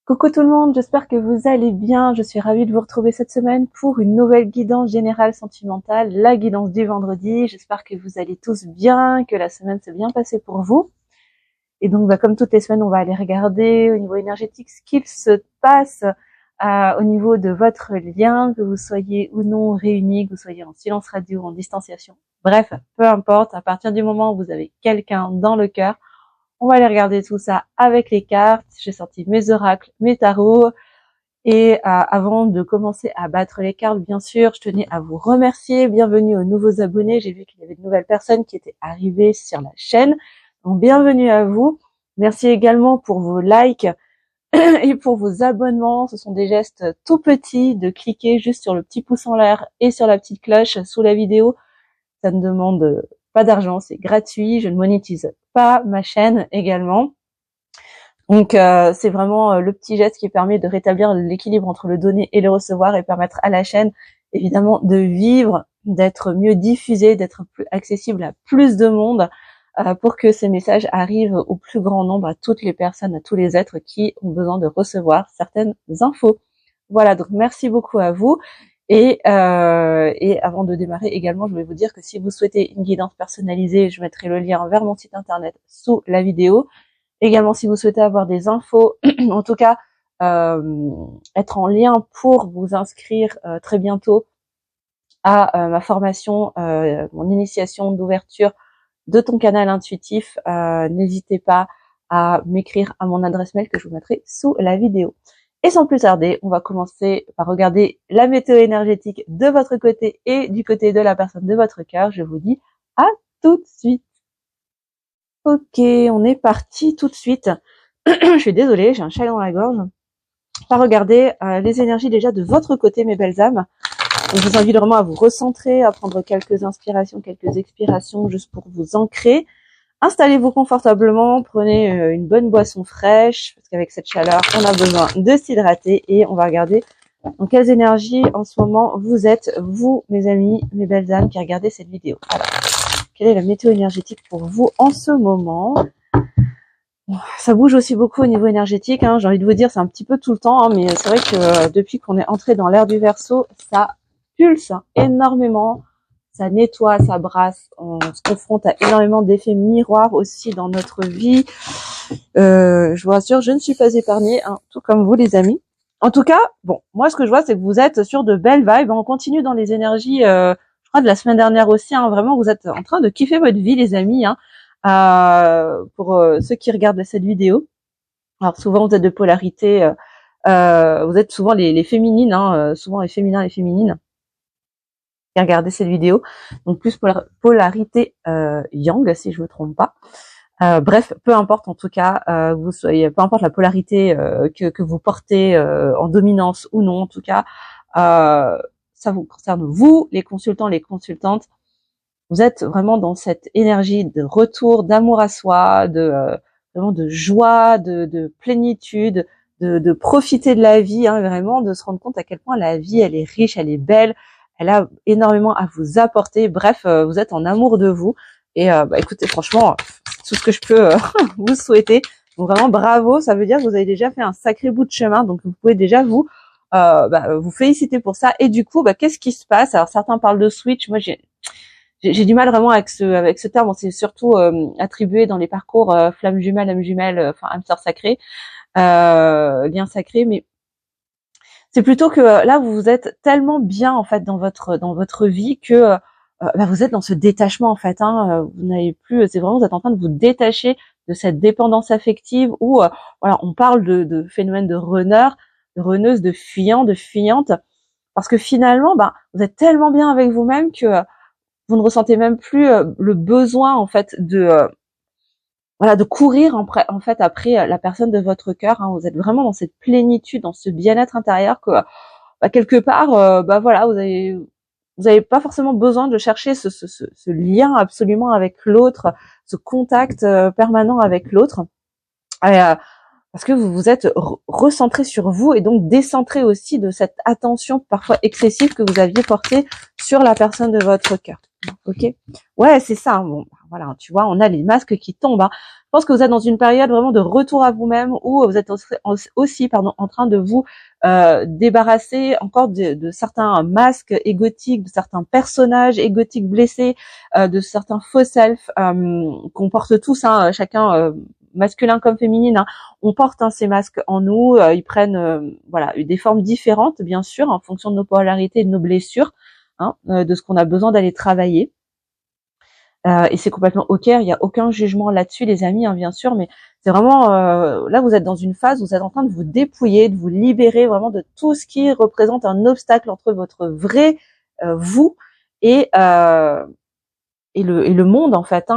Coucou tout le monde, j'espère que vous allez bien. Je suis ravie de vous retrouver cette semaine pour une nouvelle guidance générale sentimentale, la guidance du vendredi. J'espère que vous allez tous bien, que la semaine s'est bien passée pour vous. Et donc, comme toutes les semaines, on va aller regarder au niveau énergétique ce qu'il se passe au niveau de votre lien, que vous soyez ou non réunis, que vous soyez en silence radio ou en distanciation. Bref, peu importe, à partir du moment où vous avez quelqu'un dans le cœur, on va aller regarder tout ça avec les cartes. J'ai sorti mes oracles, mes tarots. Et avant de commencer à battre les cartes, bien sûr, je tenais à vous remercier. Bienvenue aux nouveaux abonnés. J'ai vu qu'il y avait de nouvelles personnes qui étaient arrivées sur la chaîne. Donc, bienvenue à vous. Merci également pour vos likes et pour vos abonnements. Ce sont des gestes tout petits de cliquer juste sur le petit pouce en l'air et sur la petite cloche sous la vidéo. Ça ne demande pas d'argent, c'est gratuit. Je ne monétise pas ma chaîne également. Donc c'est vraiment le petit geste qui permet de rétablir l'équilibre entre le donner et le recevoir et permettre à la chaîne évidemment de vivre, d'être mieux diffusée, d'être plus accessible à plus de monde pour que ces messages arrivent au plus grand nombre, à toutes les personnes, à tous les êtres qui ont besoin de recevoir certaines infos. Voilà, donc merci beaucoup à vous. Et avant de démarrer également, je vais vous dire que si vous souhaitez une guidance personnalisée, je mettrai le lien vers mon site internet sous la vidéo. Également, si vous souhaitez avoir des infos, en tout cas, être en lien pour vous inscrire très bientôt à ma formation, mon initiation d'ouverture de ton canal intuitif, n'hésitez pas à m'écrire à mon adresse mail que je vous mettrai sous la vidéo. Et sans plus tarder, on va commencer par regarder la météo énergétique de votre côté et du côté de la personne de votre cœur. Je vous dis à tout de suite. Ok, on est parti tout de suite. Je suis désolée, j'ai un chat dans la gorge. On va regarder les énergies déjà de votre côté, mes belles âmes. Donc, je vous invite vraiment à vous recentrer, à prendre quelques inspirations, quelques expirations, juste pour vous ancrer. Installez-vous confortablement, prenez une bonne boisson fraîche, parce qu'avec cette chaleur, on a besoin de s'hydrater. Et on va regarder dans quelles énergies en ce moment vous êtes, vous, mes amis, mes belles âmes, qui regardez cette vidéo. Alors, quelle est la météo énergétique pour vous en ce moment? Ça bouge aussi beaucoup au niveau énergétique, hein. J'ai envie de vous dire, c'est un petit peu tout le temps, hein, mais c'est vrai que depuis qu'on est entré dans l'ère du Verseau, ça pulse énormément, ça nettoie, ça brasse, on se confronte à énormément d'effets miroirs aussi dans notre vie. Je vous rassure, je ne suis pas épargnée, hein, tout comme vous les amis. En tout cas, bon, moi ce que je vois, c'est que vous êtes sur de belles vibes. On continue dans les énergies, je crois de la semaine dernière aussi, hein, vraiment, vous êtes en train de kiffer votre vie, les amis, hein. Pour ceux qui regardent cette vidéo. Alors souvent vous êtes de polarité, vous êtes souvent les féminines, hein, souvent les féminins et les féminines qui regardent cette vidéo. Donc plus polarité yang, si je me trompe pas. Bref, peu importe en tout cas, vous soyez, peu importe la polarité que vous portez en dominance ou non, en tout cas, ça vous concerne vous, les consultants, les consultantes. Vous êtes vraiment dans cette énergie de retour, d'amour à soi, vraiment de joie, de plénitude, de profiter de la vie, hein, vraiment de se rendre compte à quel point la vie, elle est riche, elle est belle, elle a énormément à vous apporter. Bref, vous êtes en amour de vous. Et écoutez, franchement, c'est tout ce que je peux vous souhaiter. Donc vraiment bravo, ça veut dire que vous avez déjà fait un sacré bout de chemin. Donc vous pouvez déjà vous féliciter pour ça. Et du coup, qu'est-ce qui se passe? Alors certains parlent de switch, moi j'ai du mal vraiment avec ce terme. Bon, c'est surtout attribué dans les parcours flamme jumelle, âme jumelle, enfin âme sœur sacrée, lien sacré, mais c'est plutôt que là vous êtes tellement bien en fait dans votre vie que vous êtes dans ce détachement en fait, hein. Vous n'avez plus, c'est vraiment, vous êtes en train de vous détacher de cette dépendance affective où voilà, on parle de phénomène de runner, de runneuse, de fuyant, de fuyante, parce que finalement vous êtes tellement bien avec vous-même que vous ne ressentez même plus le besoin en fait de courir en fait après la personne de votre cœur, hein. Vous êtes vraiment dans cette plénitude, dans ce bien-être intérieur que quelque part voilà, vous avez pas forcément besoin de chercher ce lien absolument avec l'autre, ce contact permanent avec l'autre, parce que vous vous êtes recentré sur vous et donc décentré aussi de cette attention parfois excessive que vous aviez portée sur la personne de votre cœur. Ok. Ouais, c'est ça. Bon, voilà, tu vois, on a les masques qui tombent. Je pense que vous êtes dans une période vraiment de retour à vous-même, où vous êtes aussi, pardon, en train de vous débarrasser encore de certains masques égotiques, de certains personnages égotiques blessés, de certains faux self qu'on porte tous, chacun, masculin comme féminine. On porte ces masques en nous. Ils prennent voilà, des formes différentes, bien sûr, en fonction de nos polarités et de nos blessures. De ce qu'on a besoin d'aller travailler. Et c'est complètement ok, il n'y a aucun jugement là-dessus, les amis, bien sûr, mais c'est vraiment, là, vous êtes dans une phase où vous êtes en train de vous dépouiller, de vous libérer vraiment de tout ce qui représente un obstacle entre votre vrai vous et, et le monde, en fait,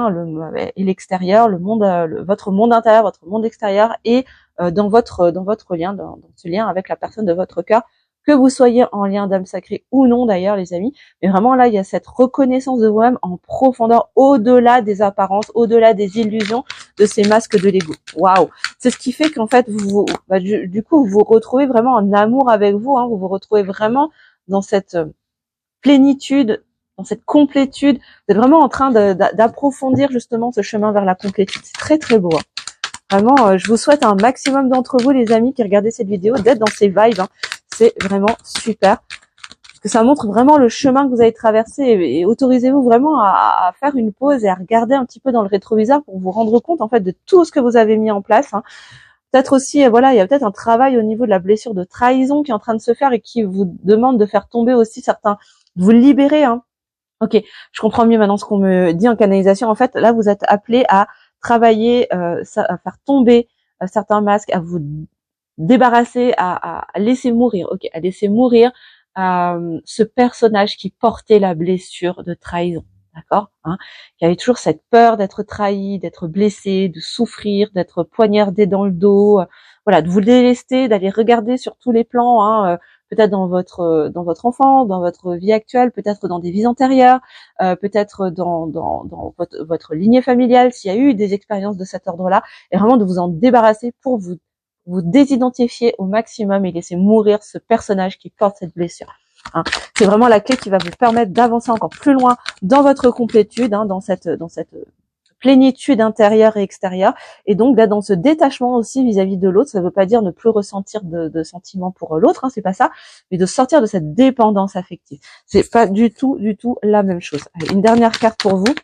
et l'extérieur, le monde, votre monde intérieur, votre monde extérieur, et dans votre lien, dans ce lien avec la personne de votre cœur, que vous soyez en lien d'âme sacrée ou non d'ailleurs, les amis. Mais vraiment là, il y a cette reconnaissance de vous-même en profondeur, au-delà des apparences, au-delà des illusions, de ces masques de l'ego. Waouh! C'est ce qui fait qu'en fait, du coup, vous vous retrouvez vraiment en amour avec vous. Vous vous retrouvez vraiment dans cette plénitude, dans cette complétude. Vous êtes vraiment en train d'approfondir justement ce chemin vers la complétude. C'est très très beau. Vraiment, je vous souhaite un maximum d'entre vous, les amis, qui regardez cette vidéo, d'être dans ces vibes. C'est vraiment super. Parce que ça montre vraiment le chemin que vous avez traversé, et autorisez-vous vraiment à faire une pause et à regarder un petit peu dans le rétroviseur pour vous rendre compte en fait de tout ce que vous avez mis en place. Peut-être aussi, voilà, il y a peut-être un travail au niveau de la blessure de trahison qui est en train de se faire et qui vous demande de faire tomber aussi certains, de vous libérer. Ok, je comprends mieux maintenant ce qu'on me dit en canalisation. En fait, là, vous êtes appelé à travailler, à faire tomber certains masques, à vous débarrasser, à laisser mourir, ok, à laisser mourir ce personnage qui portait la blessure de trahison, d'accord, qui avait toujours cette peur d'être trahi, d'être blessé, de souffrir, d'être poignardé dans le dos, voilà, de vous délester, d'aller regarder sur tous les plans, peut-être dans votre enfance, dans votre vie actuelle, peut-être dans des vies antérieures, peut-être dans votre lignée familiale, s'il y a eu des expériences de cet ordre-là, et vraiment de vous en débarrasser pour vous désidentifier au maximum et laisser mourir ce personnage qui porte cette blessure. C'est vraiment la clé qui va vous permettre d'avancer encore plus loin dans votre complétude, dans cette plénitude intérieure et extérieure, et donc d'être dans ce détachement aussi vis-à-vis de l'autre. Ça ne veut pas dire ne plus ressentir de sentiments pour l'autre, c'est pas ça, mais de sortir de cette dépendance affective. C'est pas du tout la même chose. Allez, une dernière carte pour vous.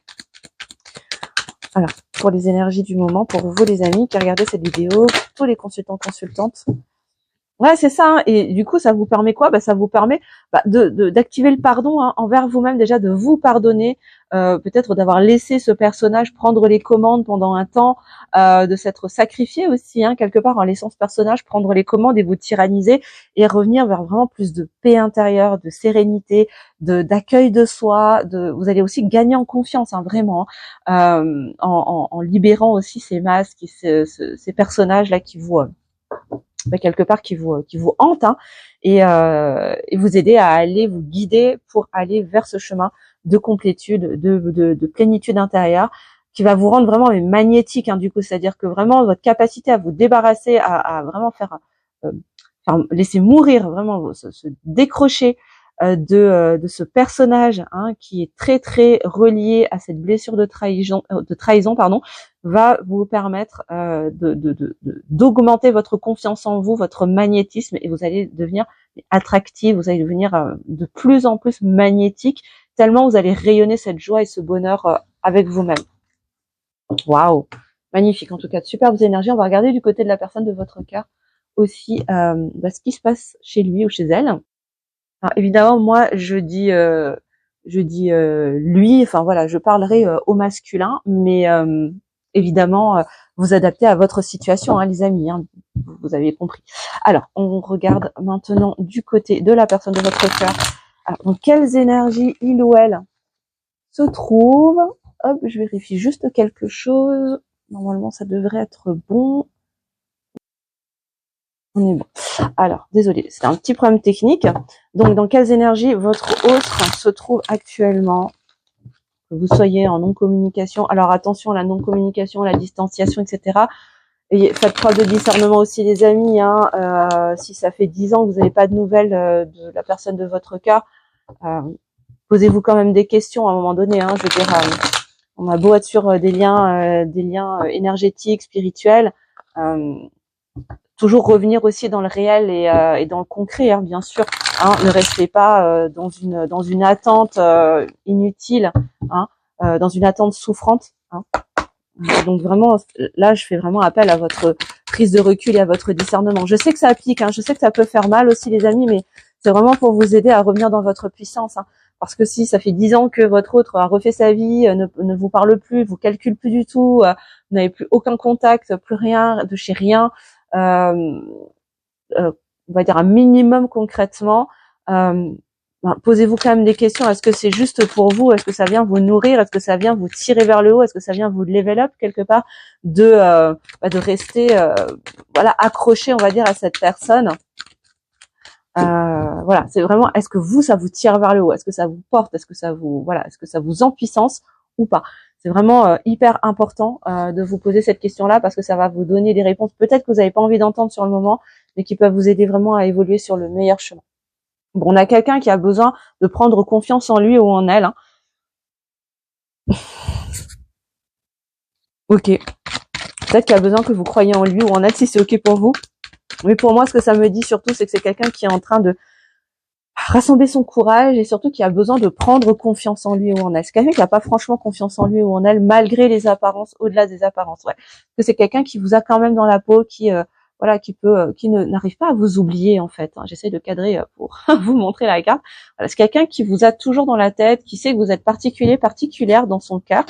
Alors, pour les énergies du moment, pour vous les amis qui regardez cette vidéo, pour tous les consultants, consultantes. Ouais, c'est ça. Et du coup, ça vous permet quoi? Ça vous permet d'activer le pardon envers vous-même, déjà de vous pardonner, peut-être d'avoir laissé ce personnage prendre les commandes pendant un temps, de s'être sacrifié aussi, quelque part, en laissant ce personnage prendre les commandes et vous tyranniser, et revenir vers vraiment plus de paix intérieure, de sérénité, d'accueil de soi. Vous allez aussi gagner en confiance, vraiment, en libérant aussi ces masques, ces personnages là qui vous quelque part qui vous hante, et vous aider à aller vous guider pour aller vers ce chemin de complétude, de plénitude intérieure, qui va vous rendre vraiment magnétique, du coup, c'est-à-dire que vraiment votre capacité à vous débarrasser, à vraiment laisser mourir, vraiment se décrocher de ce personnage, qui est très très relié à cette blessure de trahison, pardon, va vous permettre d'augmenter votre confiance en vous, votre magnétisme, et vous allez devenir attractif, vous allez devenir de plus en plus magnétique, tellement vous allez rayonner cette joie et ce bonheur avec vous-même. Waouh, magnifique, en tout cas, de superbes énergies. On va regarder du côté de la personne de votre cœur aussi ce qui se passe chez lui ou chez elle. Alors, évidemment, moi, je dis lui. Enfin voilà, je parlerai au masculin, mais évidemment, vous adaptez à votre situation, les amis. Vous avez compris. Alors, on regarde maintenant du côté de la personne de votre cœur. Alors, dans quelles énergies il ou elle se trouve? Hop, je vérifie juste quelque chose. Normalement, ça devrait être bon. On est bon. Alors, désolé, c'est un petit problème technique. Donc, dans quelles énergies votre autre se trouve actuellement? Que vous soyez en non-communication. Alors, attention, la non-communication, la distanciation, etc. Et faites preuve de discernement aussi, les amis. Si ça fait 10 ans que vous n'avez pas de nouvelles de la personne de votre cœur, posez-vous quand même des questions à un moment donné. Je veux dire, on a beau être sur des liens énergétiques, spirituels, toujours revenir aussi dans le réel et dans le concret, bien sûr. Ne restez pas dans une attente inutile, dans une attente souffrante. Donc vraiment, là, je fais vraiment appel à votre prise de recul et à votre discernement. Je sais que ça pique, je sais que ça peut faire mal aussi, les amis, mais c'est vraiment pour vous aider à revenir dans votre puissance. Parce que si ça fait 10 ans que votre autre a refait sa vie, ne vous parle plus, vous calcule plus du tout, vous n'avez plus aucun contact, plus rien, de chez rien, on va dire un minimum concrètement, posez-vous quand même des questions. Est-ce que c'est juste pour vous? Est-ce que ça vient vous nourrir? Est-ce que ça vient vous tirer vers le haut? Est-ce que ça vient vous level up quelque part? De rester accroché, on va dire, à cette personne. Voilà, c'est vraiment, est-ce que vous, ça vous tire vers le haut? Est-ce que ça vous porte? Est-ce que ça vous empuissance ou pas? C'est vraiment hyper important de vous poser cette question-là, parce que ça va vous donner des réponses peut-être que vous n'avez pas envie d'entendre sur le moment, mais qui peuvent vous aider vraiment à évoluer sur le meilleur chemin. Bon, on a quelqu'un qui a besoin de prendre confiance en lui ou en elle. Ok. Peut-être qu'il a besoin que vous croyiez en lui ou en elle, si c'est ok pour vous. Mais pour moi, ce que ça me dit surtout, c'est que c'est quelqu'un qui est en train de rassembler son courage et surtout qui a besoin de prendre confiance en lui ou en elle. C'est quelqu'un qui n'a pas franchement confiance en lui ou en elle, malgré les apparences, au-delà des apparences. Ouais. Parce que c'est quelqu'un qui vous a quand même dans la peau, qui n'arrive pas à vous oublier en fait. J'essaie de cadrer pour vous montrer la carte. Voilà, c'est quelqu'un qui vous a toujours dans la tête, qui sait que vous êtes particulière dans son cœur.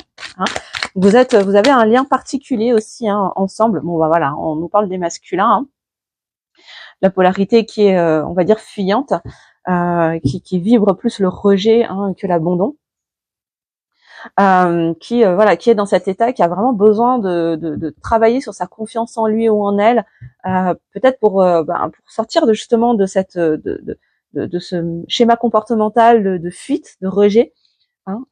Vous avez un lien particulier aussi ensemble. Bon, voilà, on nous parle des masculins. La polarité qui est, on va dire, fuyante, qui vibre plus le rejet que l'abandon. Qui est dans cet état, qui a vraiment besoin de travailler sur sa confiance en lui ou en elle, peut-être pour sortir justement de cette de ce schéma comportemental de fuite, de rejet.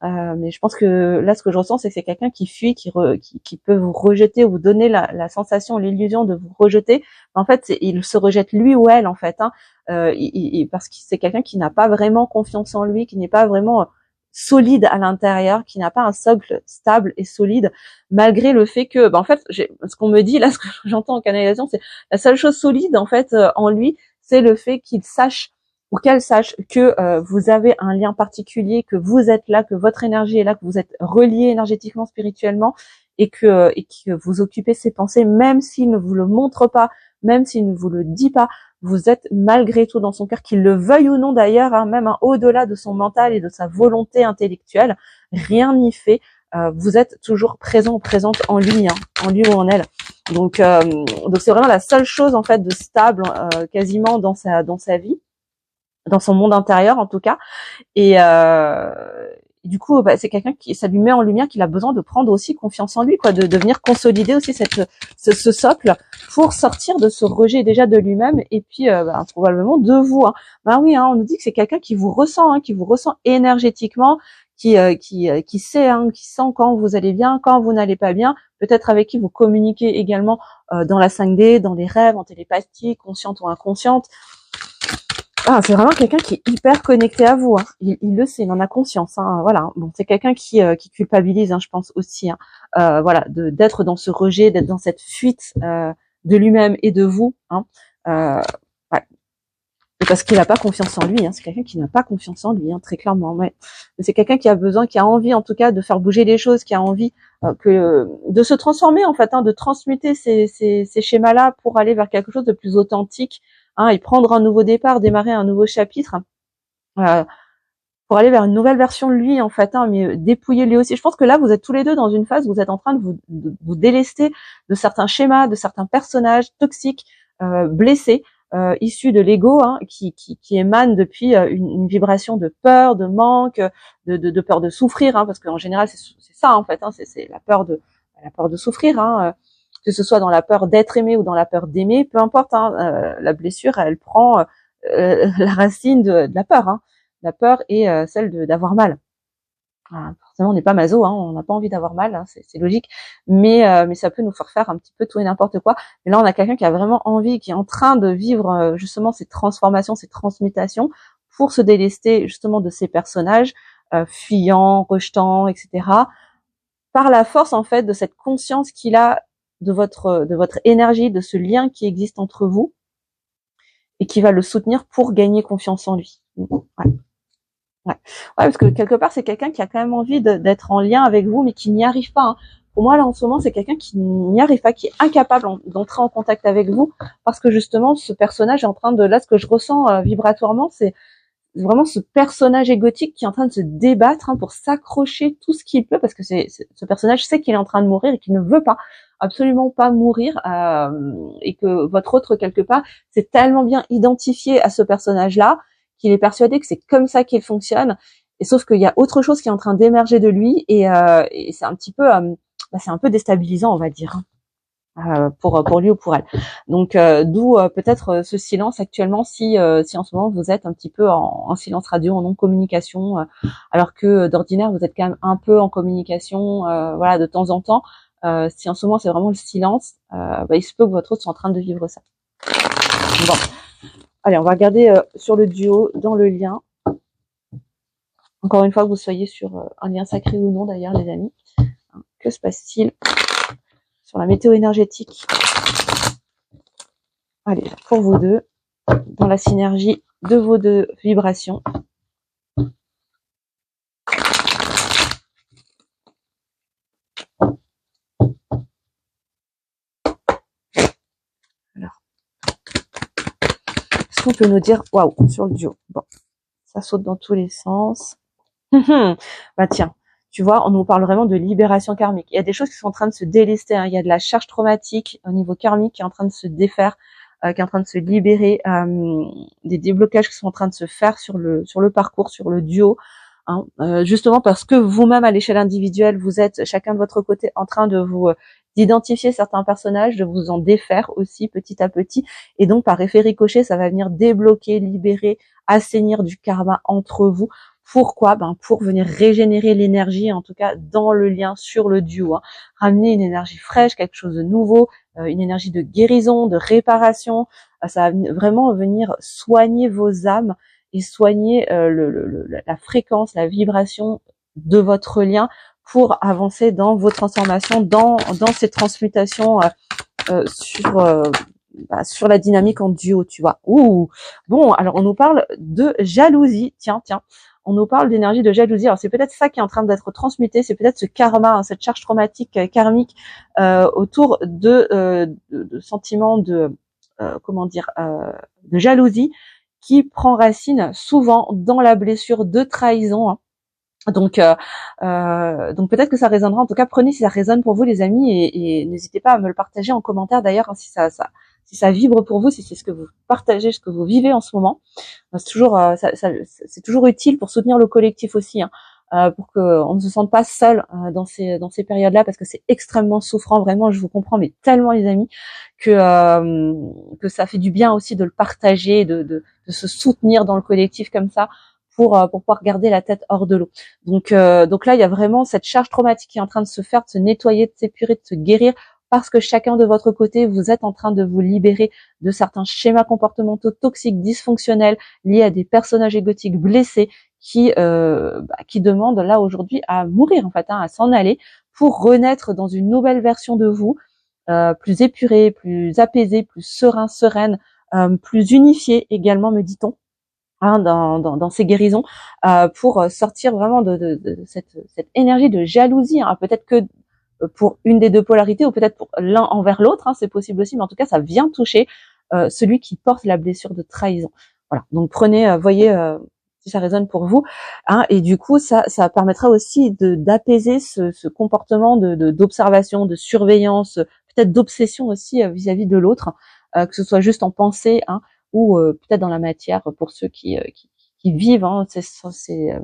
Mais je pense que là, ce que je ressens, c'est que c'est quelqu'un qui fuit, qui peut vous rejeter ou vous donner la sensation, l'illusion de vous rejeter. En fait, il se rejette lui ou elle, en fait, parce que c'est quelqu'un qui n'a pas vraiment confiance en lui, qui n'est pas vraiment solide à l'intérieur, qui n'a pas un socle stable et solide, malgré le fait que, en fait, ce qu'on me dit là, ce que j'entends en canalisation, c'est la seule chose solide en fait en lui, c'est le fait qu'il sache ou qu'elle sache que vous avez un lien particulier, que vous êtes là, que votre énergie est là, que vous êtes relié énergétiquement, spirituellement, et que vous occupez ses pensées, même s'il ne vous le montre pas, même s'il ne vous le dit pas. Vous êtes malgré tout dans son cœur, qu'il le veuille ou non d'ailleurs, même au-delà de son mental et de sa volonté intellectuelle, rien n'y fait. Vous êtes toujours présente en lui ou en elle. Donc c'est vraiment la seule chose en fait de stable quasiment dans sa vie, dans son monde intérieur en tout cas. Et du coup, c'est quelqu'un qui, ça lui met en lumière qu'il a besoin de prendre aussi confiance en lui, de venir consolider aussi ce socle pour sortir de ce rejet déjà de lui-même et puis probablement de vous. Oui, on nous dit que c'est quelqu'un qui vous ressent énergétiquement, qui sait, qui sent quand vous allez bien, quand vous n'allez pas bien, peut-être avec qui vous communiquez également dans la 5D, dans les rêves, en télépathie, consciente ou inconsciente. C'est vraiment quelqu'un qui est hyper connecté à vous. Il le sait, il en a conscience. Voilà. Bon, c'est quelqu'un qui culpabilise, je pense aussi. D'être dans ce rejet, d'être dans cette fuite de lui-même et de vous. Et parce qu'il n'a pas confiance en lui. C'est quelqu'un qui n'a pas confiance en lui, très clairement. Ouais. Mais c'est quelqu'un qui a besoin, qui a envie, en tout cas, de faire bouger les choses, qui a envie de se transformer, en fait, de transmuter ces schémas-là pour aller vers quelque chose de plus authentique. Et prendre un nouveau départ, démarrer un nouveau chapitre, pour aller vers une nouvelle version de lui, en fait, mais dépouiller lui aussi. Je pense que là, vous êtes tous les deux dans une phase où vous êtes en train de vous délester de certains schémas, de certains personnages toxiques, blessés, issus de l'ego, qui émanent depuis une vibration de peur, de manque, de peur de souffrir, parce qu'en général, c'est ça, en fait, c'est la peur de souffrir, que ce soit dans la peur d'être aimé ou dans la peur d'aimer, peu importe, la blessure, elle prend la racine de la peur, la peur est celle d'avoir mal. Forcément, on n'est pas maso, on n'a pas envie d'avoir mal, c'est logique, mais ça peut nous faire un petit peu tout et n'importe quoi. Mais là, on a quelqu'un qui a vraiment envie, qui est en train de vivre justement ces transformations, ces transmutations, pour se délester justement de ces personnages, fuyant, rejetant, etc. Par la force en fait de cette conscience qu'il a de votre énergie, de ce lien qui existe entre vous et qui va le soutenir pour gagner confiance en lui. Ouais. Ouais, parce que quelque part c'est quelqu'un qui a quand même envie d'être en lien avec vous mais qui n'y arrive pas. Hein. Pour moi là en ce moment c'est quelqu'un qui n'y arrive pas, qui est incapable d'entrer en contact avec vous parce que justement ce personnage est en train de, là ce que je ressens vibratoirement, c'est vraiment ce personnage égotique qui est en train de se débattre pour s'accrocher tout ce qu'il peut, parce que ce personnage sait qu'il est en train de mourir et qu'il ne veut pas, absolument pas mourir, et que votre autre quelque part s'est tellement bien identifié à ce personnage-là qu'il est persuadé que c'est comme ça qu'il fonctionne. Et sauf qu'il y a autre chose qui est en train d'émerger de lui et c'est un petit peu, c'est un peu déstabilisant, on va dire. Pour lui ou pour elle. Donc d'où peut-être ce silence actuellement si en ce moment vous êtes un petit peu en silence radio, en non communication, alors que d'ordinaire vous êtes quand même un peu en communication, voilà, de temps en temps. Si en ce moment c'est vraiment le silence, il se peut que votre autre soit en train de vivre ça. Bon, allez, on va regarder sur le duo, dans le lien. Encore une fois, que vous soyez sur un lien sacré ou non d'ailleurs, les amis. Que se passe-t-il sur la météo énergétique? Allez, pour vous deux, dans la synergie de vos deux vibrations. Alors, est-ce qu'on peut nous dire, waouh, sur le duo, bon, ça saute dans tous les sens. Bah tiens, tu vois, on nous parle vraiment de libération karmique. Il y a des choses qui sont en train de se délester, hein. Il y a de la charge traumatique au niveau karmique qui est en train de se défaire, qui est en train de se libérer, des déblocages qui sont en train de se faire sur le parcours, sur le duo, hein, justement parce que vous-même à l'échelle individuelle, vous êtes chacun de votre côté en train de vous d'identifier certains personnages, de vous en défaire aussi petit à petit, et donc par effet ricochet, ça va venir débloquer, libérer, assainir du karma entre vous. Pourquoi? Pour venir régénérer l'énergie, en tout cas dans le lien sur le duo, hein. Ramener une énergie fraîche, quelque chose de nouveau, une énergie de guérison, de réparation. Ça va vraiment venir soigner vos âmes et soigner la fréquence, la vibration de votre lien pour avancer dans vos transformations, dans ces transmutations sur la dynamique en duo, tu vois. Ouh. Bon, alors on nous parle de jalousie. Tiens. On nous parle d'énergie de jalousie. Alors c'est peut-être ça qui est en train d'être transmuté, c'est peut-être ce karma, hein, cette charge traumatique karmique autour de sentiments de de jalousie qui prend racine souvent dans la blessure de trahison. Hein. Donc peut-être que ça résonnera. En tout cas, prenez si ça résonne pour vous, les amis, et n'hésitez pas à me le partager en commentaire. D'ailleurs, hein, si ça vibre pour vous, si c'est ce que vous partagez, ce que vous vivez en ce moment, c'est toujours c'est toujours utile pour soutenir le collectif aussi, hein, pour qu'on ne se sente pas seul dans ces périodes-là, parce que c'est extrêmement souffrant. Vraiment, je vous comprends, mais tellement, les amis, que ça fait du bien aussi de le partager, de se soutenir dans le collectif comme ça, pour pouvoir garder la tête hors de l'eau. Donc là, il y a vraiment cette charge traumatique qui est en train de se faire, de se nettoyer, de s'épurer, de se guérir, parce que chacun de votre côté, vous êtes en train de vous libérer de certains schémas comportementaux toxiques, dysfonctionnels, liés à des personnages égotiques blessés qui demandent là aujourd'hui à mourir, en fait, hein, à s'en aller pour renaître dans une nouvelle version de vous, plus épurée, plus apaisée, plus sereine, plus unifiée également, me dit-on. Hein, dans ces guérisons, pour sortir vraiment de cette énergie de jalousie, hein, peut-être que pour une des deux polarités, ou peut-être pour l'un envers l'autre, hein, c'est possible aussi, mais en tout cas ça vient toucher celui qui porte la blessure de trahison. Voilà, donc prenez, voyez si ça résonne pour vous, hein, et du coup ça permettra aussi d'apaiser ce comportement d'observation, de surveillance, peut-être d'obsession aussi vis-à-vis de l'autre, que ce soit juste en pensée, hein, ou peut-être dans la matière pour ceux qui vivent, hein, ces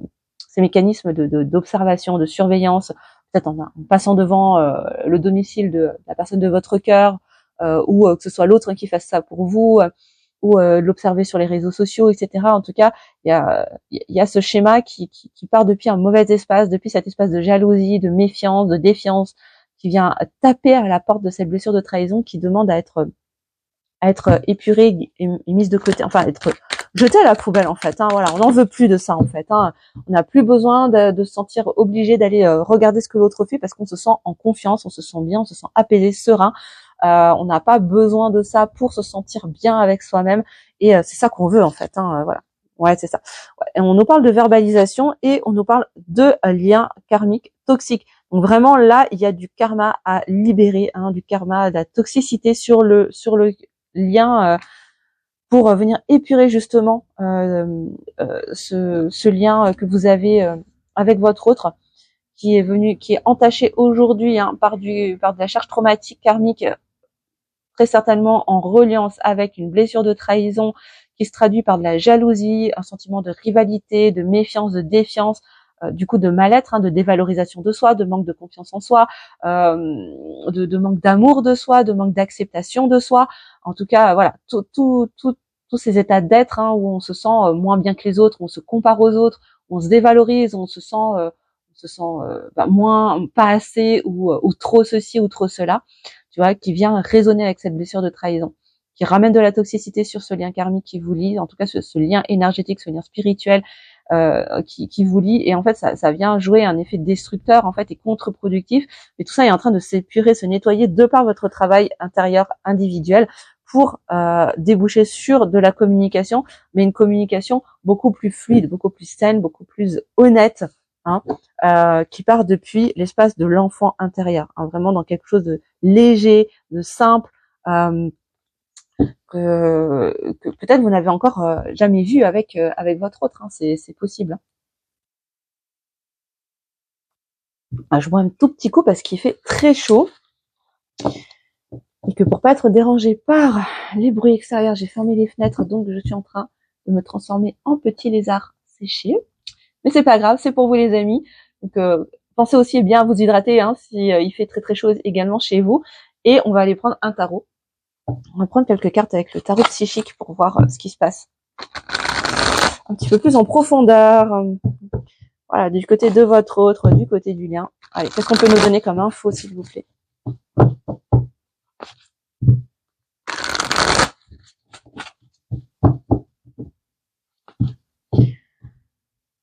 mécanismes d'observation, de surveillance, peut-être en passant devant le domicile de la personne de votre cœur, ou que ce soit l'autre qui fasse ça pour vous, ou l'observer sur les réseaux sociaux, etc. En tout cas, il y a ce schéma qui part depuis un mauvais espace, depuis cet espace de jalousie, de méfiance, de défiance, qui vient taper à la porte de cette blessure de trahison, qui demande à être épurée et mise de côté, enfin être jeter à la poubelle en fait. Hein, voilà, on n'en veut plus de ça en fait. Hein. On n'a plus besoin de se sentir obligé d'aller regarder ce que l'autre fait parce qu'on se sent en confiance, on se sent bien, on se sent apaisé, serein. On n'a pas besoin de ça pour se sentir bien avec soi-même et c'est ça qu'on veut en fait. Hein, voilà. Ouais, c'est ça. Ouais. Et on nous parle de verbalisation et on nous parle de liens karmiques toxiques. Donc vraiment là, il y a du karma à libérer, hein, du karma, de la toxicité sur le lien pour venir épurer justement ce lien que vous avez avec votre autre, qui est entaché aujourd'hui hein, par de la charge traumatique karmique, très certainement en reliance avec une blessure de trahison qui se traduit par de la jalousie, un sentiment de rivalité, de méfiance, de défiance, du coup de mal-être, hein, de dévalorisation de soi, de manque de confiance en soi, de manque d'amour de soi, de manque d'acceptation de soi. En tout cas, voilà, tous ces états d'être hein, où on se sent moins bien que les autres, où on se compare aux autres, où on se dévalorise, où on se sent moins, pas assez ou trop ceci ou trop cela. Tu vois, qui vient résonner avec cette blessure de trahison, qui ramène de la toxicité sur ce lien karmique qui vous lie, en tout cas ce lien énergétique, ce lien spirituel qui vous lie, et en fait ça vient jouer un effet destructeur en fait et contre-productif, mais tout ça est en train de s'épurer, se nettoyer de par votre travail intérieur individuel pour déboucher sur de la communication, mais une communication beaucoup plus fluide, beaucoup plus saine, beaucoup plus honnête, hein, qui part depuis l'espace de l'enfant intérieur, hein, vraiment dans quelque chose de léger, de simple, que peut-être vous n'avez encore jamais vu avec votre autre, hein, c'est possible. Hein. Ah, je bois un tout petit coup parce qu'il fait très chaud et que pour pas être dérangée par les bruits extérieurs, j'ai fermé les fenêtres, donc je suis en train de me transformer en petit lézard séché. Mais c'est pas grave, c'est pour vous les amis. Donc pensez aussi bien à vous hydrater hein, si il fait très très chaud également chez vous. Et on va aller prendre un tarot. On va prendre quelques cartes avec le tarot psychique pour voir ce qui se passe. Un petit peu plus en profondeur. Voilà, du côté de votre autre, du côté du lien. Allez, qu'est-ce qu'on peut nous donner comme info, s'il vous plaît?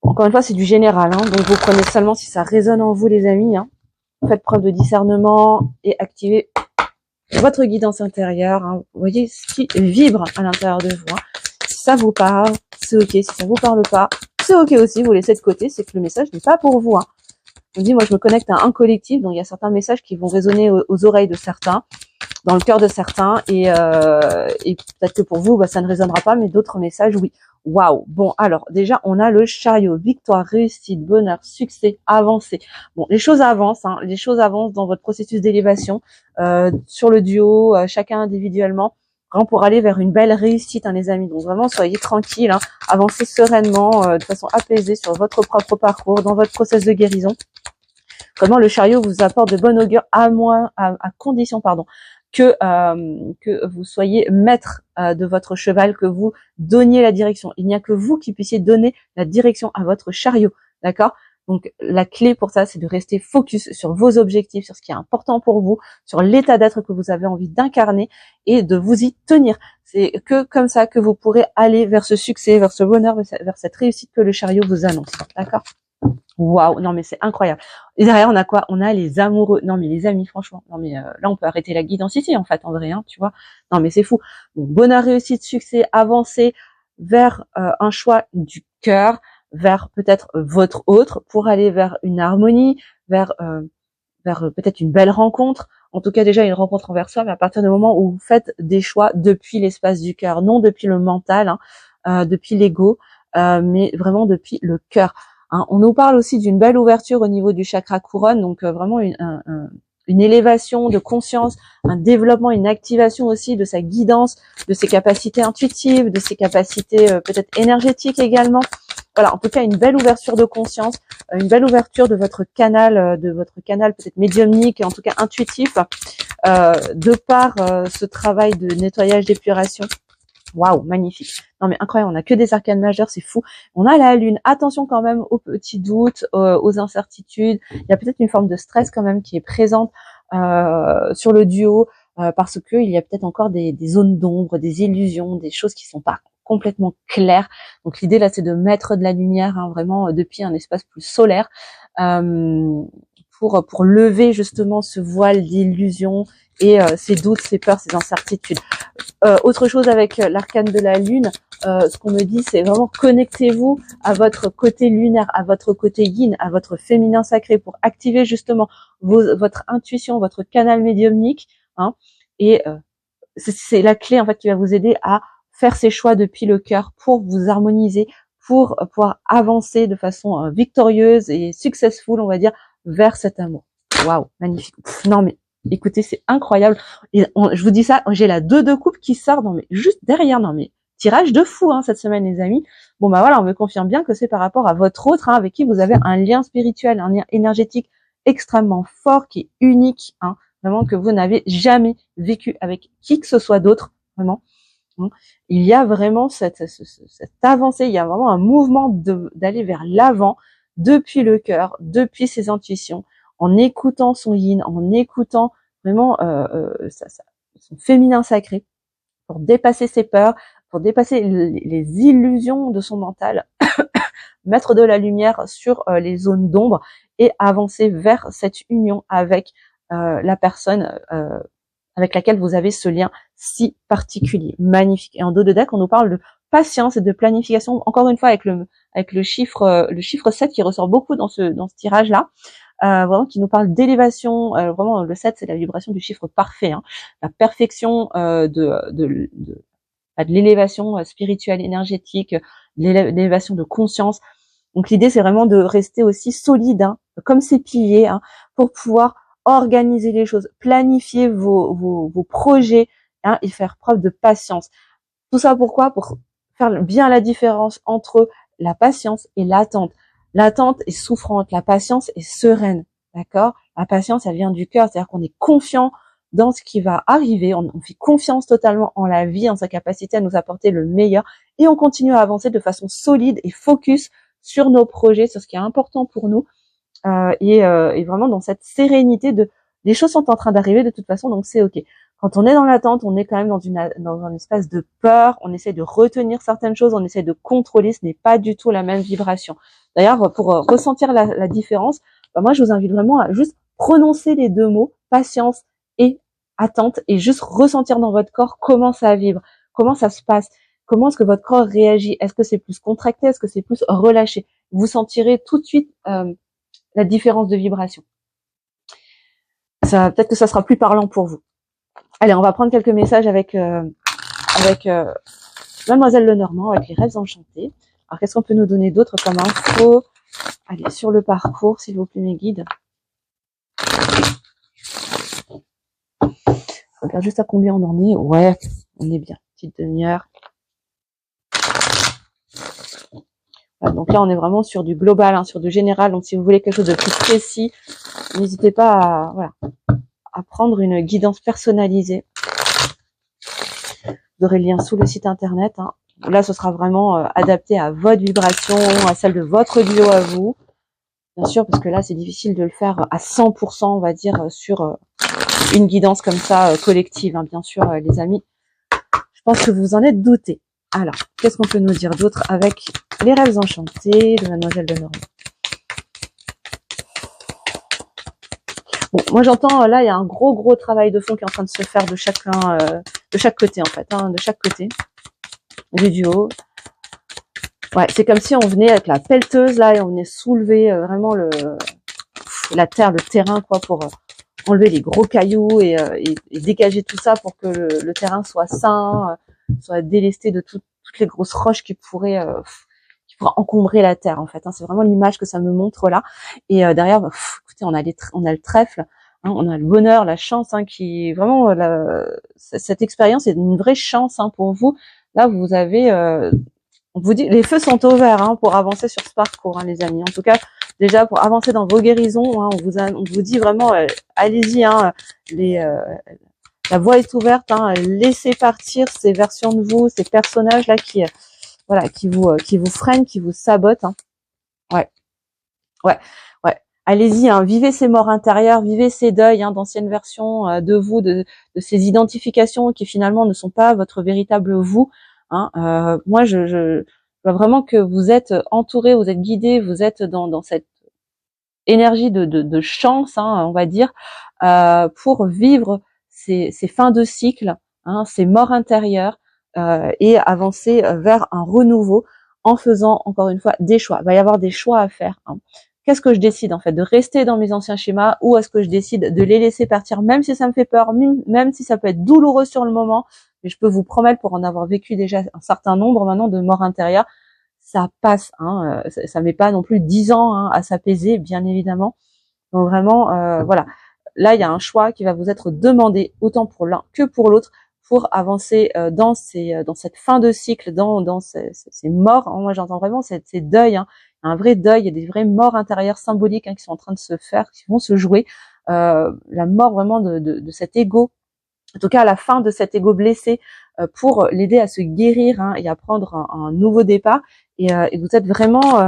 Encore une fois, c'est du général, hein, donc vous prenez seulement si ça résonne en vous, les amis. Hein. Faites preuve de discernement et activez votre guidance intérieure. Hein. Vous voyez ce qui vibre à l'intérieur de vous. Hein. Si ça vous parle, c'est ok. Si ça vous parle pas, c'est ok aussi. Vous laissez de côté, c'est que le message n'est pas pour vous. Hein. Je me dis, moi, je me connecte à un collectif, donc il y a certains messages qui vont résonner aux oreilles de certains, dans le cœur de certains, et peut-être que pour vous, ça ne résonnera pas, mais d'autres messages, oui. Waouh. Bon, alors déjà, on a le chariot, victoire, réussite, bonheur, succès, avancée. Bon, les choses avancent, hein, les choses avancent dans votre processus d'élévation, sur le duo, chacun individuellement, vraiment pour aller vers une belle réussite, hein, les amis. Donc vraiment, soyez tranquilles, hein, avancez sereinement, de façon apaisée sur votre propre parcours, dans votre process de guérison. Comment le chariot vous apporte de bon augure à condition, que vous soyez maître de votre cheval, que vous donniez la direction. Il n'y a que vous qui puissiez donner la direction à votre chariot, d'accord? Donc la clé pour ça, c'est de rester focus sur vos objectifs, sur ce qui est important pour vous, sur l'état d'être que vous avez envie d'incarner et de vous y tenir. C'est que comme ça que vous pourrez aller vers ce succès, vers ce bonheur, vers cette réussite que le chariot vous annonce, d'accord? Waouh, non mais c'est incroyable. Et derrière on a quoi? On a les amoureux. Non mais les amis, franchement. Non mais là on peut arrêter la guidance ici en fait, en vrai, hein, tu vois. Non mais c'est fou. Bon, bonheur, réussite, succès, avancer vers un choix du cœur, vers peut-être votre autre, pour aller vers une harmonie, vers peut-être une belle rencontre. En tout cas déjà une rencontre envers soi, mais à partir du moment où vous faites des choix depuis l'espace du cœur, non depuis le mental, hein, depuis l'ego, mais vraiment depuis le cœur. Hein, on nous parle aussi d'une belle ouverture au niveau du chakra couronne, donc vraiment une élévation de conscience, un développement, une activation aussi de sa guidance, de ses capacités intuitives, de ses capacités peut-être énergétiques également. Voilà, en tout cas une belle ouverture de conscience, une belle ouverture de votre canal peut-être médiumnique et en tout cas intuitif, de par ce travail de nettoyage, d'épuration. Waouh, magnifique. Non mais incroyable, on a que des arcanes majeures, c'est fou. On a la lune, attention quand même aux petits doutes, aux incertitudes. Il y a peut-être une forme de stress quand même qui est présente sur le duo, parce que il y a peut-être encore des zones d'ombre, des illusions, des choses qui sont pas complètement clair. Donc l'idée là, c'est de mettre de la lumière, hein, vraiment depuis un espace plus solaire, pour lever justement ce voile d'illusion et ces doutes, ces peurs, ces incertitudes. Autre chose avec l'arcane de la lune, ce qu'on me dit, c'est vraiment connectez-vous à votre côté lunaire, à votre côté yin, à votre féminin sacré pour activer justement votre intuition, votre canal médiumnique, hein, et c'est la clé en fait qui va vous aider à faire ces choix depuis le cœur pour vous harmoniser, pour pouvoir avancer de façon victorieuse et successful, on va dire, vers cet amour. Waouh, magnifique. Non mais écoutez, c'est incroyable. Et je vous dis ça, j'ai la 2 de coupe qui sort, non mais juste derrière, non mais tirage de fou hein, cette semaine les amis. Bon bah voilà, on me confirme bien que c'est par rapport à votre autre, hein, avec qui vous avez un lien spirituel, un lien énergétique extrêmement fort, qui est unique, hein, vraiment que vous n'avez jamais vécu avec qui que ce soit d'autre, vraiment. Il y a vraiment cette avancée, il y a vraiment un mouvement d'aller vers l'avant depuis le cœur, depuis ses intuitions, en écoutant son yin, en écoutant vraiment son féminin sacré, pour dépasser ses peurs, pour dépasser les illusions de son mental, mettre de la lumière sur les zones d'ombre et avancer vers cette union avec la personne avec laquelle vous avez ce lien si particulier, magnifique. Et en dos de deck, on nous parle de patience et de planification, encore une fois avec le chiffre 7 qui ressort beaucoup dans ce tirage-là, vraiment qui nous parle d'élévation, vraiment le 7 c'est la vibration du chiffre parfait, hein, la perfection de l'élévation spirituelle, énergétique, l'élévation de conscience. Donc l'idée c'est vraiment de rester aussi solide, hein, comme ces piliers, hein, pour pouvoir organiser les choses, planifier vos projets, hein, et faire preuve de patience. Tout ça pourquoi? Pour faire bien la différence entre la patience et l'attente. L'attente est souffrante, la patience est sereine, d'accord? La patience, elle vient du cœur, c'est-à-dire qu'on est confiant dans ce qui va arriver, on fait confiance totalement en la vie, en sa capacité à nous apporter le meilleur, et on continue à avancer de façon solide et focus sur nos projets, sur ce qui est important pour nous, et vraiment dans cette sérénité de les choses sont en train d'arriver de toute façon, donc c'est ok. Quand on est dans l'attente, on est quand même dans un espace de peur, on essaie de retenir certaines choses, on essaie de contrôler, ce n'est pas du tout la même vibration. D'ailleurs, pour ressentir la différence, moi je vous invite vraiment à juste prononcer les 2 mots, patience et attente, et juste ressentir dans votre corps comment ça vibre, comment ça se passe, comment est-ce que votre corps réagit, est-ce que c'est plus contracté, est-ce que c'est plus relâché. Vous sentirez tout de suite la différence de vibration. Ça, peut-être que ça sera plus parlant pour vous. Allez, on va prendre quelques messages avec Mademoiselle Lenormand, avec les rêves enchantés. Alors, qu'est-ce qu'on peut nous donner d'autre comme info? Allez, sur le parcours, s'il vous plaît, mes guides. Je regarde juste à combien on en est. Ouais, on est bien. Petite demi-heure. Voilà, donc là, on est vraiment sur du global, hein, sur du général. Donc, si vous voulez quelque chose de plus précis, n'hésitez pas à prendre une guidance personnalisée. Vous aurez le lien sous le site internet, hein. Là, ce sera vraiment adapté à votre vibration, à celle de votre duo à vous. Bien sûr, parce que là, c'est difficile de le faire à 100%, on va dire, sur une guidance comme ça, collective, hein. Bien sûr, les amis. Je pense que vous en êtes doutés. Alors, qu'est-ce qu'on peut nous dire d'autre avec les rêves enchantés de Mademoiselle Lenormand? Bon, moi j'entends là, il y a un gros travail de fond qui est en train de se faire de chacun, de chaque côté en fait, hein, de chaque côté du duo. Ouais, c'est comme si on venait avec la pelleteuse là et on venait soulever vraiment la terre, le terrain quoi, pour enlever les gros cailloux et dégager tout ça pour que le terrain soit sain, soit délesté de toutes les grosses roches qui pourraient encombrer la terre en fait, hein. C'est vraiment l'image que ça me montre là. Et derrière, écoutez, on a le trèfle, hein, on a le bonheur, la chance, hein, qui vraiment cette expérience est une vraie chance, hein, pour vous. Là, vous avez, on vous dit, les feux sont au vert, hein, pour avancer sur ce parcours, hein, les amis. En tout cas, déjà pour avancer dans vos guérisons, hein, on vous dit vraiment, allez-y, hein, la voie est ouverte, hein, laissez partir ces versions de vous, ces personnages là qui vous freinent, qui vous sabotent, hein. Ouais. Allez-y, hein, vivez ces morts intérieures, vivez ces deuils, hein, d'anciennes versions de vous, de ces identifications qui finalement ne sont pas votre véritable vous, Hein. Moi, je vois vraiment que vous êtes entouré, vous êtes guidé, vous êtes dans cette énergie de chance, hein, on va dire, pour vivre ces fins de cycle, hein, ces morts intérieures, et avancer vers un renouveau en faisant encore une fois des choix. Il va y avoir des choix à faire. Hein. Qu'est-ce que je décide en fait, de rester dans mes anciens schémas, ou est-ce que je décide de les laisser partir, même si ça me fait peur, même si ça peut être douloureux sur le moment, mais je peux vous promettre, pour en avoir vécu déjà un certain nombre maintenant de morts intérieures, ça passe, hein, ça met pas non plus 10 ans, hein, à s'apaiser, bien évidemment. Donc vraiment, voilà. Là, il y a un choix qui va vous être demandé, autant pour l'un que pour l'autre, pour avancer dans cette fin de cycle, dans ces morts. Hein. Moi, j'entends vraiment ces deuils, hein. Un vrai deuil, il y a des vraies morts intérieures symboliques, hein, qui sont en train de se faire, qui vont se jouer. La mort vraiment de cet ego, en tout cas à la fin de cet ego blessé, pour l'aider à se guérir, hein, et à prendre un nouveau départ. Et vous êtes vraiment,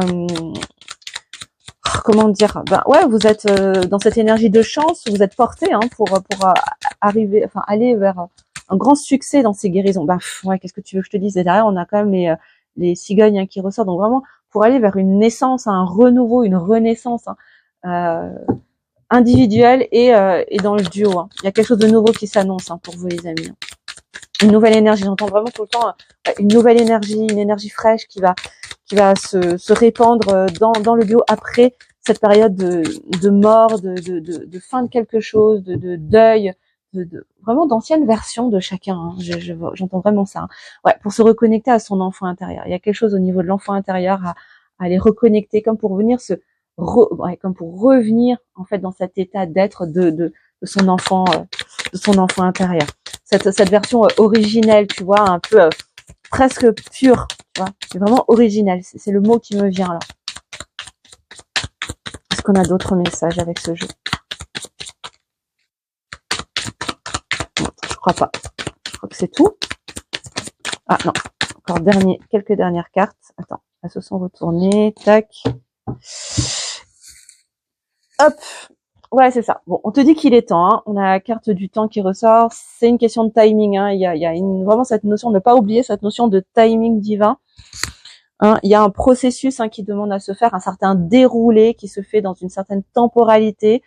comment dire, ben ouais, vous êtes dans cette énergie de chance, vous êtes porté, hein, pour arriver, enfin aller vers un grand succès dans ces guérisons. Ben ouais, qu'est-ce que tu veux que je te dise? Et derrière, on a quand même les cigognes, hein, qui ressortent. Donc vraiment pour aller vers une naissance, un renouveau, une renaissance, hein, individuelle et dans le duo. Hein. Il y a quelque chose de nouveau qui s'annonce, hein, pour vous les amis. Hein. Une nouvelle énergie. J'entends vraiment tout le temps une nouvelle énergie, une énergie fraîche qui va se répandre dans le duo après cette période de mort, de fin de quelque chose, de deuil, vraiment d'anciennes versions de chacun. Hein. J'entends vraiment ça. Hein. Ouais, pour se reconnecter à son enfant intérieur. Il y a quelque chose au niveau de l'enfant intérieur à les reconnecter, comme pour venir comme pour revenir en fait dans cet état d'être de son enfant, de son enfant intérieur. Cette version originelle, tu vois, un peu presque pure, tu vois. C'est vraiment original. C'est le mot qui me vient là. Est-ce qu'on a d'autres messages avec ce jeu? Non, je crois pas. Je crois que c'est tout. Ah non, encore quelques dernières cartes. Attends, elles se sont retournées. Tac. Hop. Ouais, c'est ça. Bon, on te dit qu'il est temps. Hein. On a la carte du temps qui ressort. C'est une question de timing. Hein. Il y a vraiment cette notion, ne pas oublier cette notion de timing divin. Hein. Il y a un processus, hein, qui demande à se faire, un certain déroulé qui se fait dans une certaine temporalité.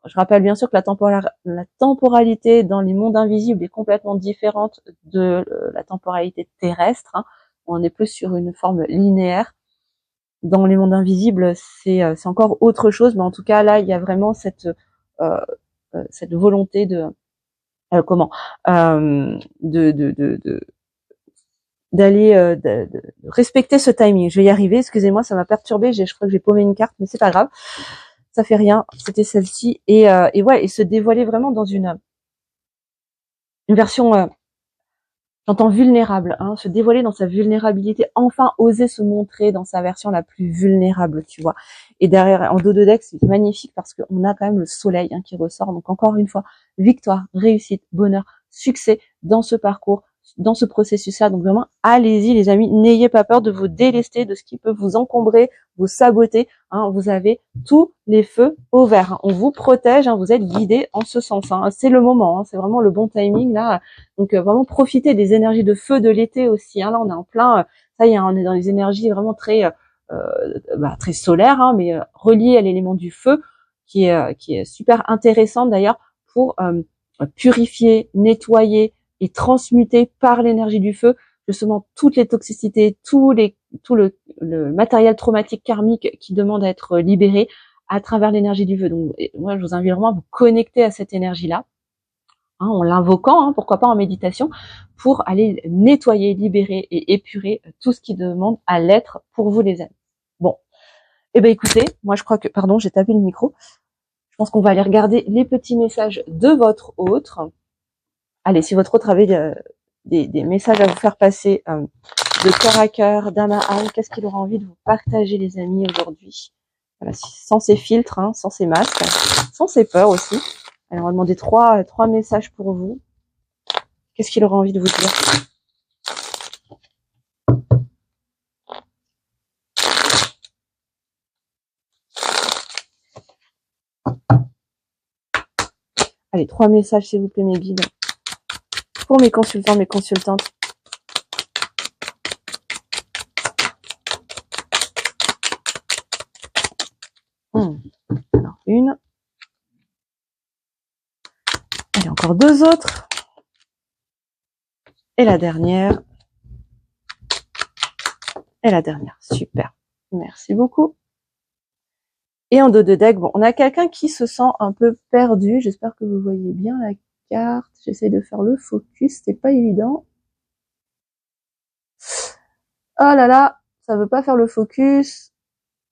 Je rappelle bien sûr que la temporalité dans les mondes invisibles est complètement différente de la temporalité terrestre. Hein. On est plus sur une forme linéaire. Dans les mondes invisibles, c'est encore autre chose, mais en tout cas là, il y a vraiment cette volonté de d'aller de respecter ce timing. Je vais y arriver. Excusez-moi, ça m'a perturbé. Je crois que j'ai paumé une carte, mais c'est pas grave. Ça fait rien. C'était celle-ci et ouais, et se dévoiler vraiment dans une version. J'entends vulnérable, hein, se dévoiler dans sa vulnérabilité, enfin oser se montrer dans sa version la plus vulnérable, tu vois. Et derrière, en dos de deck, c'est magnifique parce qu'on a quand même le soleil, hein, qui ressort. Donc encore une fois, victoire, réussite, bonheur, succès dans ce parcours, dans ce processus-là. Donc vraiment, allez-y les amis, n'ayez pas peur de vous délester de ce qui peut vous encombrer, vous saboter. Hein, vous avez tous les feux au vert. Hein. On vous protège, hein, vous êtes guidés en ce sens. Hein. C'est le moment, hein, c'est vraiment le bon timing là. Donc vraiment profiter des énergies de feu de l'été aussi. Hein. Là, on est en plein, ça y est, on est dans les énergies vraiment très très solaires, hein, mais reliées à l'élément du feu, qui est super intéressante d'ailleurs pour purifier, nettoyer et transmuter par l'énergie du feu justement toutes les toxicités, tout le matériel traumatique karmique qui demande à être libéré à travers l'énergie du feu. Donc moi, je vous invite vraiment à vous connecter à cette énergie-là. Hein, en l'invoquant, hein, pourquoi pas en méditation, pour aller nettoyer, libérer et épurer tout ce qui demande à l'être pour vous les amis. Bon, eh ben écoutez, moi je crois que, pardon, j'ai tapé le micro, je pense qu'on va aller regarder les petits messages de votre autre. Allez, si votre autre avait des messages à vous faire passer de cœur à cœur, d'âme à âme, qu'est-ce qu'il aura envie de vous partager les amis aujourd'hui? Voilà, sans ces filtres, hein, sans ces masques, sans ces peurs aussi. Allez, on va demander trois messages pour vous. Qu'est-ce qu'il aura envie de vous dire? Allez, 3 messages s'il vous plaît mes guides. Pour mes consultants, mes consultantes. Alors, une. Et encore deux autres. Et la dernière. Et la dernière. Super. Merci beaucoup. Et en dos de deck, bon, on a quelqu'un qui se sent un peu perdu. J'espère que vous voyez bien la carte. J'essaie de faire le focus. C'est pas évident. Oh là là, ça veut pas faire le focus.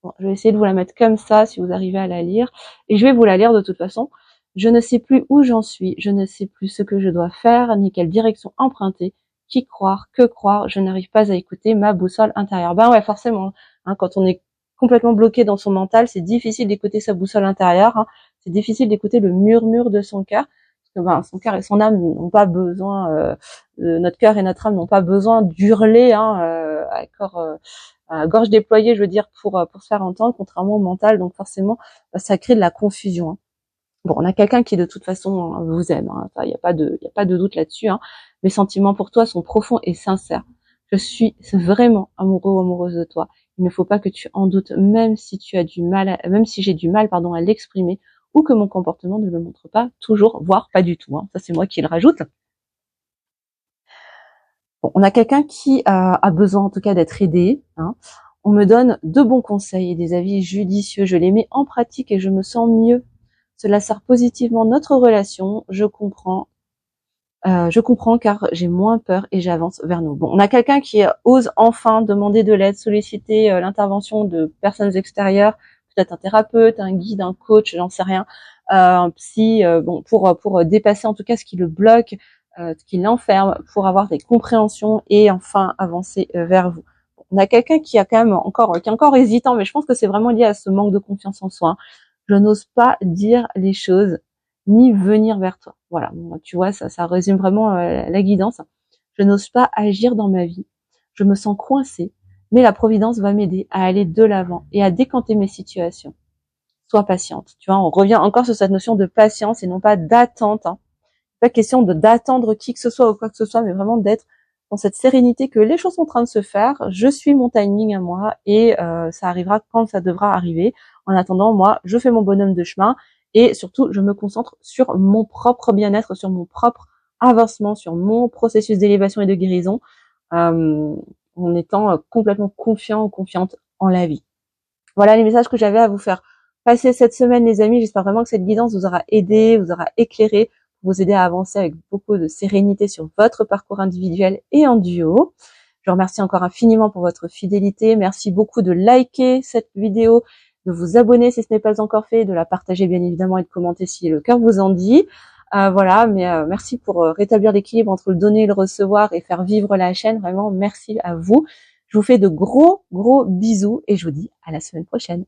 Bon, je vais essayer de vous la mettre comme ça, si vous arrivez à la lire. Et je vais vous la lire de toute façon. Je ne sais plus où j'en suis. Je ne sais plus ce que je dois faire, ni quelle direction emprunter. Qui croire, que croire. Je n'arrive pas à écouter ma boussole intérieure. Ben ouais, forcément. Hein, quand on est complètement bloqué dans son mental, c'est difficile d'écouter sa boussole intérieure. Hein. C'est difficile d'écouter le murmure de son cœur. Parce que ben, son cœur et son âme n'ont pas besoin, notre cœur et notre âme n'ont pas besoin d'hurler à gorge déployée, je veux dire, pour se faire entendre, contrairement au mental. Donc forcément, ça crée de la confusion. Hein. Bon, on a quelqu'un qui de toute façon vous aime. Hein. Il n'y a pas de doute là-dessus. Hein. Mes sentiments pour toi sont profonds et sincères. Je suis vraiment amoureux ou amoureuse de toi. Il ne faut pas que tu en doutes, même si tu as du mal, même si j'ai du mal, pardon, à l'exprimer, ou que mon comportement ne le montre pas toujours, voire pas du tout. Hein. Ça, c'est moi qui le rajoute. Bon, on a quelqu'un qui a besoin, en tout cas, d'être aidé. Hein. On me donne de bons conseils et des avis judicieux. Je les mets en pratique et je me sens mieux. Cela sert positivement notre relation. Je comprends car j'ai moins peur et j'avance vers nous. Bon, on a quelqu'un qui ose enfin demander de l'aide, solliciter l'intervention de personnes extérieures, peut-être un thérapeute, un guide, un coach, j'en sais rien, un psy, bon, pour dépasser en tout cas ce qui le bloque, ce qui l'enferme, pour avoir des compréhensions et enfin avancer vers vous. Bon, on a quelqu'un qui a quand même qui est encore hésitant, mais je pense que c'est vraiment lié à ce manque de confiance en soi. Je n'ose pas dire les choses ni venir vers toi. Voilà, bon, tu vois, ça résume vraiment la guidance. Je n'ose pas agir dans ma vie. Je me sens coincée, mais la providence va m'aider à aller de l'avant et à décanter mes situations. Sois patiente. Tu vois, on revient encore sur cette notion de patience et non pas d'attente. Hein. Pas question d'attendre qui que ce soit ou quoi que ce soit, mais vraiment d'être dans cette sérénité que les choses sont en train de se faire. Je suis mon timing à moi et ça arrivera quand ça devra arriver. En attendant, moi, je fais mon bonhomme de chemin. Et surtout, je me concentre sur mon propre bien-être, sur mon propre avancement, sur mon processus d'élévation et de guérison, en étant complètement confiant ou confiante en la vie. Voilà les messages que j'avais à vous faire passer cette semaine, les amis. J'espère vraiment que cette guidance vous aura aidé, vous aura éclairé, vous aider à avancer avec beaucoup de sérénité sur votre parcours individuel et en duo. Je vous remercie encore infiniment pour votre fidélité. Merci beaucoup de liker cette vidéo, de vous abonner si ce n'est pas encore fait, de la partager bien évidemment et de commenter si le cœur vous en dit. Voilà, mais merci pour rétablir l'équilibre entre le donner et le recevoir et faire vivre la chaîne. Vraiment, merci à vous. Je vous fais de gros bisous et je vous dis à la semaine prochaine.